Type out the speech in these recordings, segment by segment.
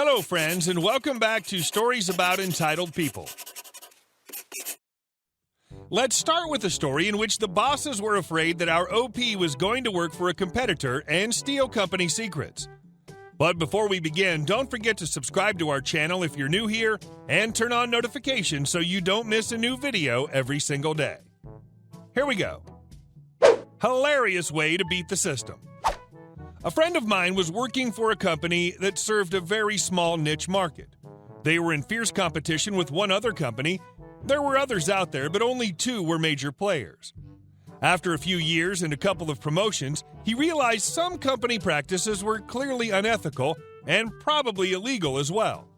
Hello, friends, and welcome back to Stories About Entitled People. Let's start with a story in which the bosses were afraid that our OP was going to work for a competitor and steal company secrets. But before we begin, don't forget to subscribe to our channel if you're new here and turn on notifications so you don't miss a new video every single day. Here we go. Hilarious way to beat the system. A friend of mine was working for a company that served a very small niche market. They were in fierce competition with one other company. There were others out there, but only two were major players. After a few years and a couple of promotions, he realized some company practices were clearly unethical and probably illegal as well.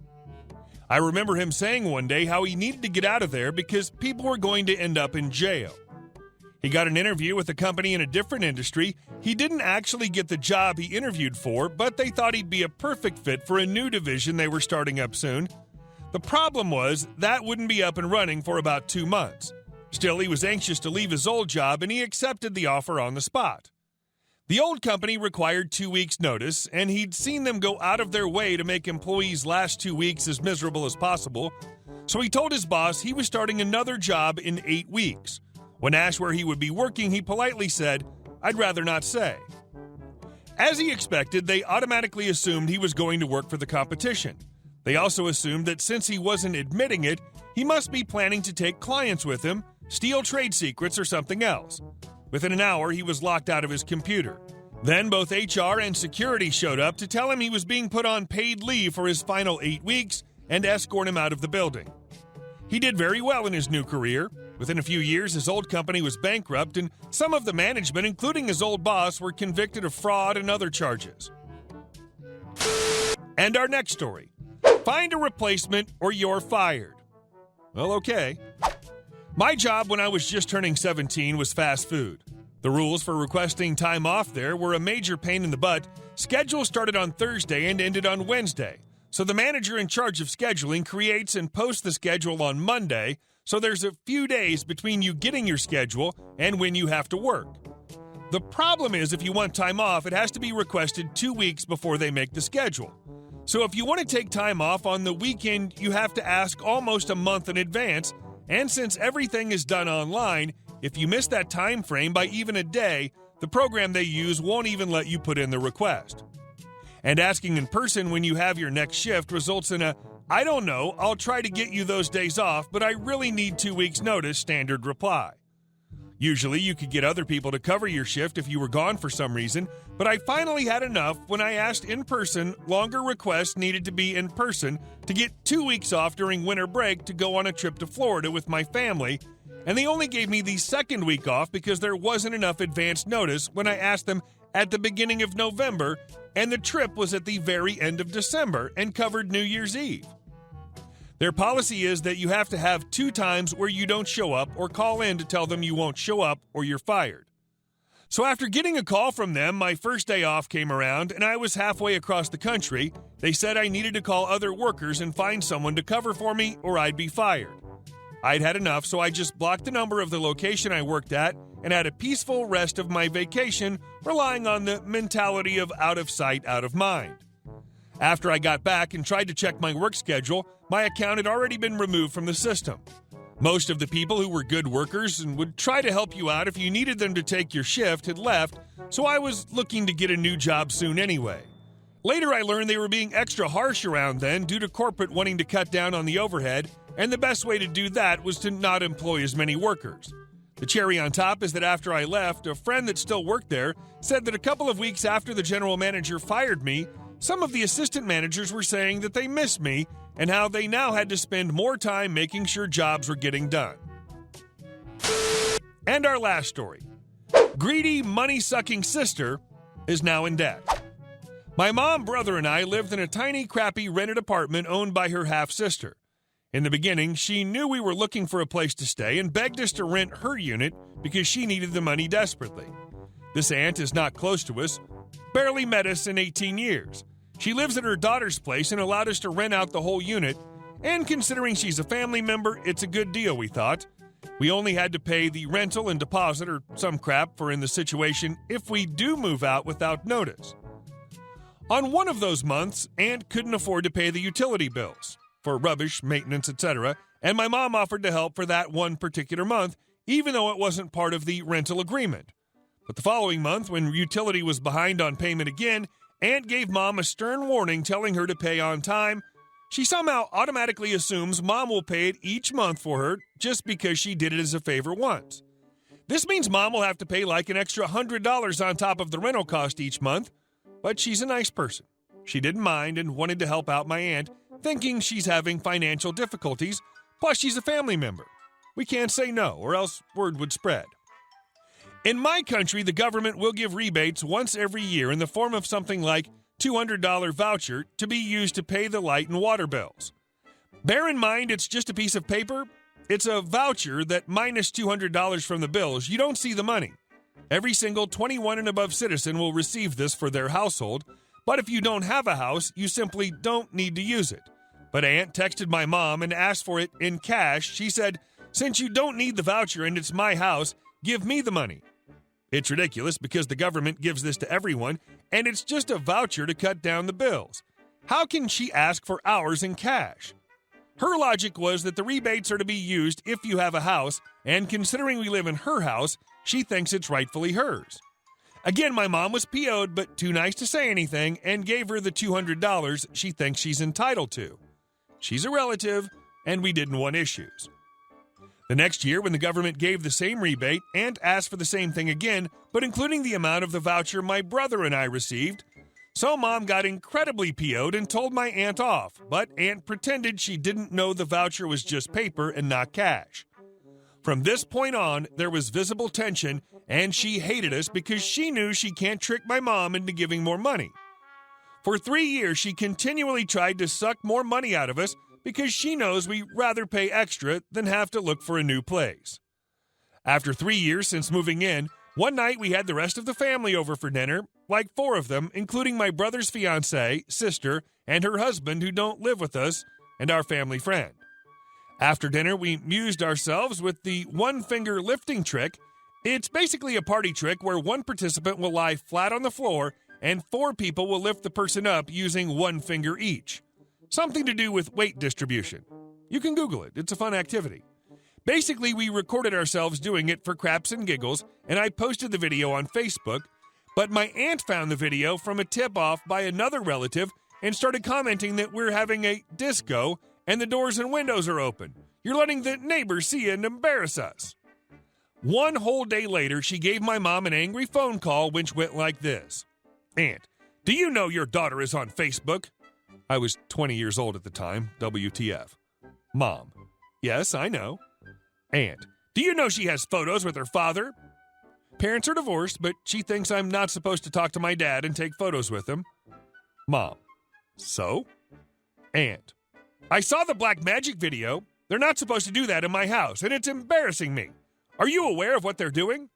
I remember him saying one day how he needed to get out of there because people were going to end up in jail. He got an interview with a company in a different industry. He didn't actually get the job he interviewed for, but they thought he'd be a perfect fit for a new division they were starting up soon. The problem was that wouldn't be up and running for about 2 months. Still, he was anxious to leave his old job, and he accepted the offer on the spot. The old company required 2 weeks' notice, and he'd seen them go out of their way to make employees' last 2 weeks as miserable as possible. So he told his boss he was starting another job in 8 weeks. When asked where he would be working, he politely said, "I'd rather not say." As he expected, they automatically assumed he was going to work for the competition. They also assumed that since he wasn't admitting it, he must be planning to take clients with him, steal trade secrets, or something else. Within an hour, he was locked out of his computer. Then both HR and security showed up to tell him he was being put on paid leave for his final 8 weeks and escort him out of the building. He did very well in his new career. Within a few years, his old company was bankrupt, and some of the management, including his old boss, were convicted of fraud and other charges. And our next story. Find a replacement or you're fired. Well, okay. My job when I was just turning 17 was fast food. The rules for requesting time off there were a major pain in the butt. Schedule started on Thursday and ended on Wednesday. So the manager in charge of scheduling creates and posts the schedule on Monday, so there's a few days between you getting your schedule and when you have to work. The problem is if you want time off, it has to be requested 2 weeks before they make the schedule. So if you want to take time off on the weekend, you have to ask almost a month in advance, and since everything is done online, if you miss that time frame by even a day, the program they use won't even let you put in the request. And asking in person when you have your next shift results in a, "I don't know, I'll try to get you those days off, but I really need 2 weeks' notice" standard reply. Usually you could get other people to cover your shift if you were gone for some reason, but I finally had enough when I asked in person. Longer requests needed to be in person to get 2 weeks off during winter break to go on a trip to Florida with my family, and they only gave me the second week off because there wasn't enough advance notice when I asked them at the beginning of November, and the trip was at the very end of December and covered New Year's Eve. Their policy is that you have to have 2 times where you don't show up or call in to tell them you won't show up or you're fired. So after getting a call from them, my first day off came around and I was halfway across the country. They said I needed to call other workers and find someone to cover for me or I'd be fired. I'd had enough, so I just blocked the number of the location I worked at and had a peaceful rest of my vacation, relying on the mentality of out of sight, out of mind. After I got back and tried to check my work schedule, my account had already been removed from the system. Most of the people who were good workers and would try to help you out if you needed them to take your shift had left, so I was looking to get a new job soon anyway. Later I learned they were being extra harsh around then due to corporate wanting to cut down on the overhead, and the best way to do that was to not employ as many workers. The cherry on top is that after I left, a friend that still worked there said that a couple of weeks after the general manager fired me, some of the assistant managers were saying that they missed me and how they now had to spend more time making sure jobs were getting done. And our last story. Greedy, money-sucking sister is now in debt. My mom, brother, and I lived in a tiny, crappy rented apartment owned by her half-sister. In the beginning, she knew we were looking for a place to stay and begged us to rent her unit because she needed the money desperately. This aunt is not close to us, barely met us in 18 years. She lives at her daughter's place and allowed us to rent out the whole unit, and considering she's a family member, it's a good deal, we thought. We only had to pay the rental and deposit or some crap for in the situation if we do move out without notice. On one of those months, Aunt couldn't afford to pay the utility bills for rubbish, maintenance, etc., and my mom offered to help for that one particular month, even though it wasn't part of the rental agreement. But the following month, when utility was behind on payment again, Aunt gave Mom a stern warning telling her to pay on time. She somehow automatically assumes Mom will pay it each month for her just because she did it as a favor once. This means Mom will have to pay like an extra $100 on top of the rental cost each month, but she's a nice person. She didn't mind and wanted to help out my aunt, thinking she's having financial difficulties, plus she's a family member. We can't say no, or else word would spread. In my country, the government will give rebates once every year in the form of something like $200 voucher to be used to pay the light and water bills. Bear in mind, it's just a piece of paper. It's a voucher that minus $200 from the bills, you don't see the money. Every single 21 and above citizen will receive this for their household, but if you don't have a house, you simply don't need to use it. But Aunt texted my mom and asked for it in cash. She said, "Since you don't need the voucher and it's my house, give me the money." It's ridiculous because the government gives this to everyone, and it's just a voucher to cut down the bills. How can she ask for ours in cash? Her logic was that the rebates are to be used if you have a house, and considering we live in her house, she thinks it's rightfully hers. Again, my mom was PO'd but too nice to say anything and gave her the $200 she thinks she's entitled to. She's a relative, and we didn't want issues. The next year, when the government gave the same rebate, Aunt asked for the same thing again, but including the amount of the voucher my brother and I received. So Mom got incredibly PO'd and told my aunt off, but Aunt pretended she didn't know the voucher was just paper and not cash. From this point on, there was visible tension, and she hated us because she knew she can't trick my mom into giving more money. For 3 years, she continually tried to suck more money out of us because she knows we rather pay extra than have to look for a new place. After 3 years since moving in, one night we had the rest of the family over for dinner, like 4 of them, including my brother's fiancée, sister, and her husband who don't live with us, and our family friend. After dinner, we amused ourselves with the one-finger lifting trick. It's basically a party trick where one participant will lie flat on the floor and 4 people will lift the person up using one finger each. Something to do with weight distribution. You can Google it. It's a fun activity. Basically, we recorded ourselves doing it for craps and giggles, and I posted the video on Facebook, but my aunt found the video from a tip-off by another relative and started commenting that we're having a disco and the doors and windows are open. You're letting the neighbors see you and embarrass us. One whole day later, she gave my mom an angry phone call which went like this. "Aunt, do you know your daughter is on Facebook?" I was 20 years old at the time, WTF. Mom, "Yes, I know." Aunt, "Do you know she has photos with her father?" Parents are divorced, but she thinks I'm not supposed to talk to my dad and take photos with him. Mom, "So?" Aunt, "I saw the black magic video. They're not supposed to do that in my house, and it's embarrassing me. Are you aware of what they're doing?"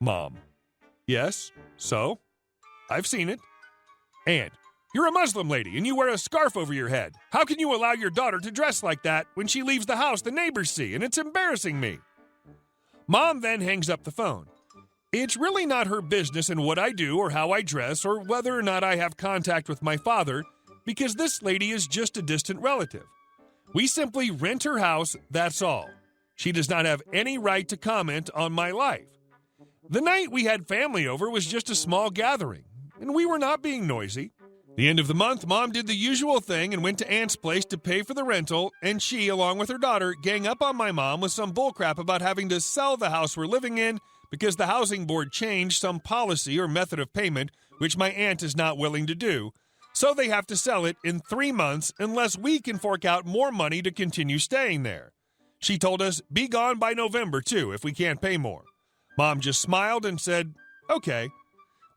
Mom, "Yes, so? I've seen it." Aunt, "You're a Muslim lady and you wear a scarf over your head. How can you allow your daughter to dress like that when she leaves the house the neighbors see, and it's embarrassing me?" Mom then hangs up the phone. It's really not her business in what I do or how I dress or whether or not I have contact with my father because this lady is just a distant relative. We simply rent her house, that's all. She does not have any right to comment on my life. The night we had family over was just a small gathering, and we were not being noisy. The end of the month, Mom did the usual thing and went to Aunt's place to pay for the rental, and she, along with her daughter, gang up on my mom with some bullcrap about having to sell the house we're living in because the housing board changed some policy or method of payment, which my aunt is not willing to do, so they have to sell it in 3 months unless we can fork out more money to continue staying there. She told us, be gone by November, too, if we can't pay more. Mom just smiled and said, okay.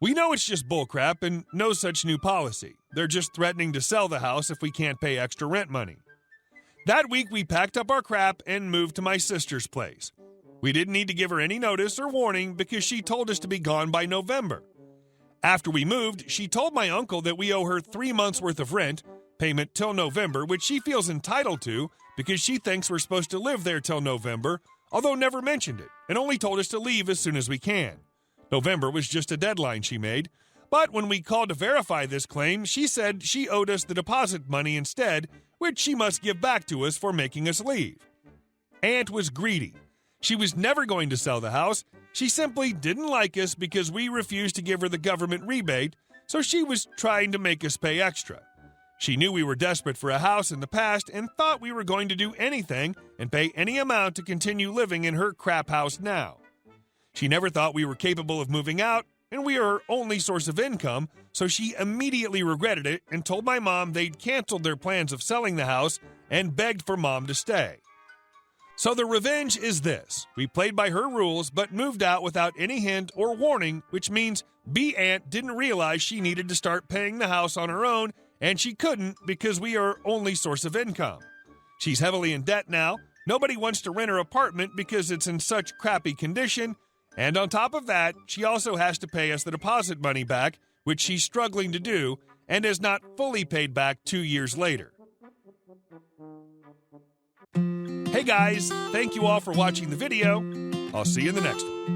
We know it's just bullcrap and no such new policy. They're just threatening to sell the house if we can't pay extra rent money. That week, we packed up our crap and moved to my sister's place. We didn't need to give her any notice or warning because she told us to be gone by November. After we moved, she told my uncle that we owe her 3 months' worth of rent, payment till November, which she feels entitled to because she thinks we're supposed to live there till November, although never mentioned it, and only told us to leave as soon as we can. November was just a deadline she made. But when we called to verify this claim, she said she owed us the deposit money instead, which she must give back to us for making us leave. Aunt was greedy. She was never going to sell the house. She simply didn't like us because we refused to give her the government rebate, so she was trying to make us pay extra. She knew we were desperate for a house in the past and thought we were going to do anything and pay any amount to continue living in her crap house now. She never thought we were capable of moving out, and we are her only source of income, so she immediately regretted it and told my mom they'd canceled their plans of selling the house and begged for Mom to stay. So the revenge is this. We played by her rules but moved out without any hint or warning, which means B Aunt didn't realize she needed to start paying the house on her own, and she couldn't because we are her only source of income. She's heavily in debt now. Nobody wants to rent her apartment because it's in such crappy condition. And on top of that, she also has to pay us the deposit money back, which she's struggling to do and has not fully paid back 2 years later. Hey guys, thank you all for watching the video. I'll see you in the next one.